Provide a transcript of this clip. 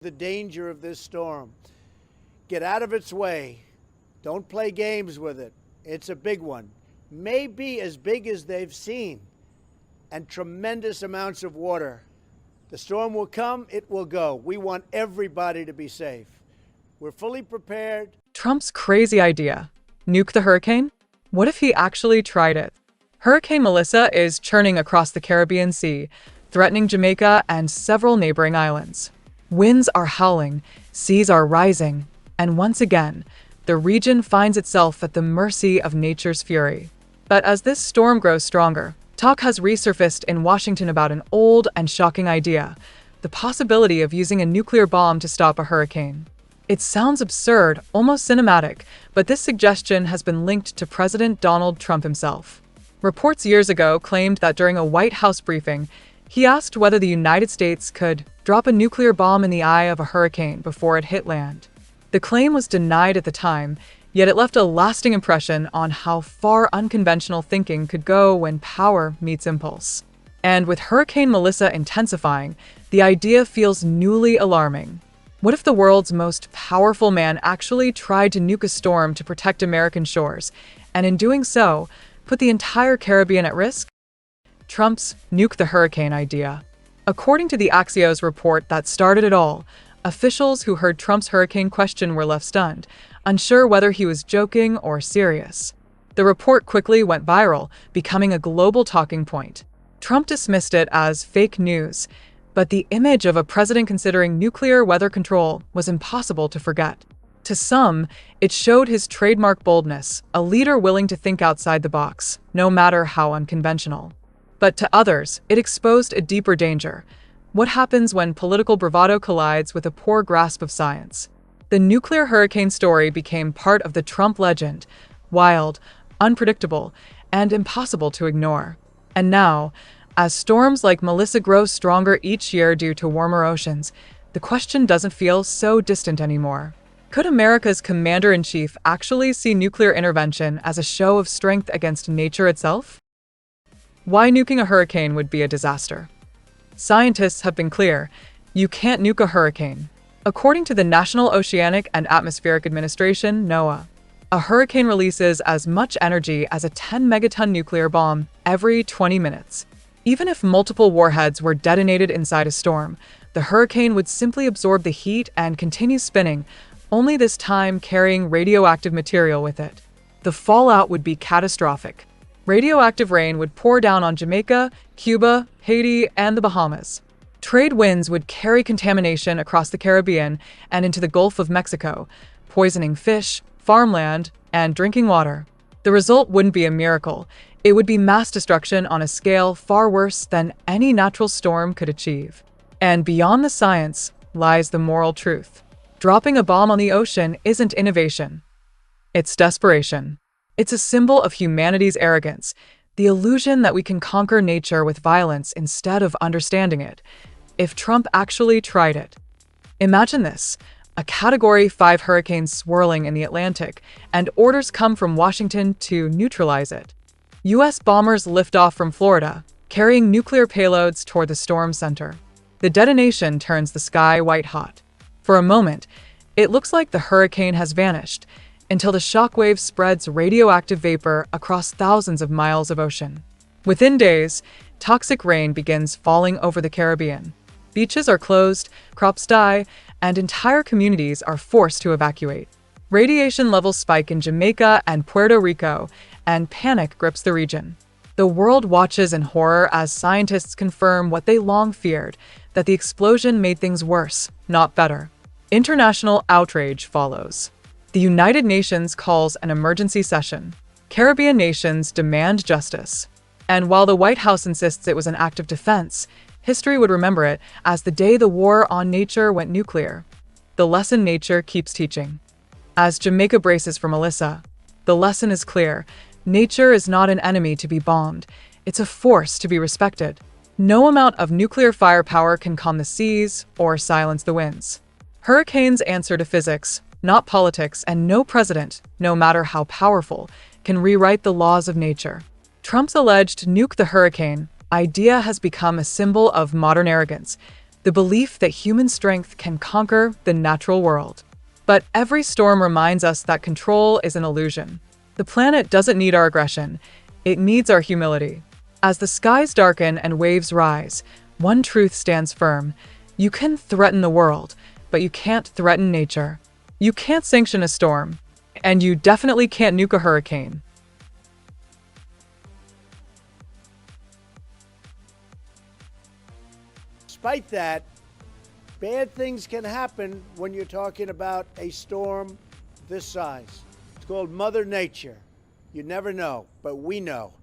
The danger of this storm. Get out of its way. Don't play games with it. It's a big one. Maybe as big as they've seen. And tremendous amounts of water. The storm will come, it will go. We want everybody to be safe. We're fully prepared. Trump's crazy idea. Nuke the hurricane? What if he actually tried it? Hurricane Melissa is churning across the Caribbean Sea, threatening Jamaica and several neighboring islands. Winds are howling, seas are rising, and once again, the region finds itself at the mercy of nature's fury. But as this storm grows stronger, talk has resurfaced in Washington about an old and shocking idea, the possibility of using a nuclear bomb to stop a hurricane. It sounds absurd, almost cinematic, but this suggestion has been linked to President Donald Trump himself. Reports years ago claimed that during a White House briefing, he asked whether the United States could drop a nuclear bomb in the eye of a hurricane before it hit land. The claim was denied at the time, yet it left a lasting impression on how far unconventional thinking could go when power meets impulse. And with Hurricane Melissa intensifying, the idea feels newly alarming. What if the world's most powerful man actually tried to nuke a storm to protect American shores, and in doing so, put the entire Caribbean at risk? Trump's nuke the hurricane idea. According to the Axios report that started it all, officials who heard Trump's hurricane question were left stunned, unsure whether he was joking or serious. The report quickly went viral, becoming a global talking point. Trump dismissed it as fake news, but the image of a president considering nuclear weather control was impossible to forget. To some, it showed his trademark boldness, a leader willing to think outside the box, no matter how unconventional. But to others, it exposed a deeper danger. What happens when political bravado collides with a poor grasp of science? The nuclear hurricane story became part of the Trump legend, wild, unpredictable, and impossible to ignore. And now, as storms like Melissa grow stronger each year due to warmer oceans, the question doesn't feel so distant anymore. Could America's commander-in-chief actually see nuclear intervention as a show of strength against nature itself? Why nuking a hurricane would be a disaster. Scientists have been clear, you can't nuke a hurricane. According to the National Oceanic and Atmospheric Administration, NOAA, a hurricane releases as much energy as a 10-megaton nuclear bomb every 20 minutes. Even if multiple warheads were detonated inside a storm, the hurricane would simply absorb the heat and continue spinning, only this time carrying radioactive material with it. The fallout would be catastrophic. Radioactive rain would pour down on Jamaica, Cuba, Haiti, and the Bahamas. Trade winds would carry contamination across the Caribbean and into the Gulf of Mexico, poisoning fish, farmland, and drinking water. The result wouldn't be a miracle. It would be mass destruction on a scale far worse than any natural storm could achieve. And beyond the science lies the moral truth. Dropping a bomb on the ocean isn't innovation. It's desperation. It's a symbol of humanity's arrogance, the illusion that we can conquer nature with violence instead of understanding it. If Trump actually tried it. Imagine this, a Category 5 hurricane swirling in the Atlantic, and orders come from Washington to neutralize it. U.S. bombers lift off from Florida, carrying nuclear payloads toward the storm center. The detonation turns the sky white-hot. For a moment, it looks like the hurricane has vanished, until the shockwave spreads radioactive vapor across thousands of miles of ocean. Within days, toxic rain begins falling over the Caribbean. Beaches are closed, crops die, and entire communities are forced to evacuate. Radiation levels spike in Jamaica and Puerto Rico, and panic grips the region. The world watches in horror as scientists confirm what they long feared, that the explosion made things worse, not better. International outrage follows. The United Nations calls an emergency session. Caribbean nations demand justice. And while the White House insists it was an act of defense, history would remember it as the day the war on nature went nuclear. The lesson nature keeps teaching. As Jamaica braces for Melissa, the lesson is clear. Nature is not an enemy to be bombed. It's a force to be respected. No amount of nuclear firepower can calm the seas or silence the winds. Hurricanes answer to physics, not politics, and no president, no matter how powerful, can rewrite the laws of nature. Trump's alleged nuke the hurricane idea has become a symbol of modern arrogance, the belief that human strength can conquer the natural world. But every storm reminds us that control is an illusion. The planet doesn't need our aggression, it needs our humility. As the skies darken and waves rise, one truth stands firm. You can threaten the world, but you can't threaten nature. You can't sanction a storm, and you definitely can't nuke a hurricane. Despite that, bad things can happen when you're talking about a storm this size. It's called Mother Nature. You never know, but we know.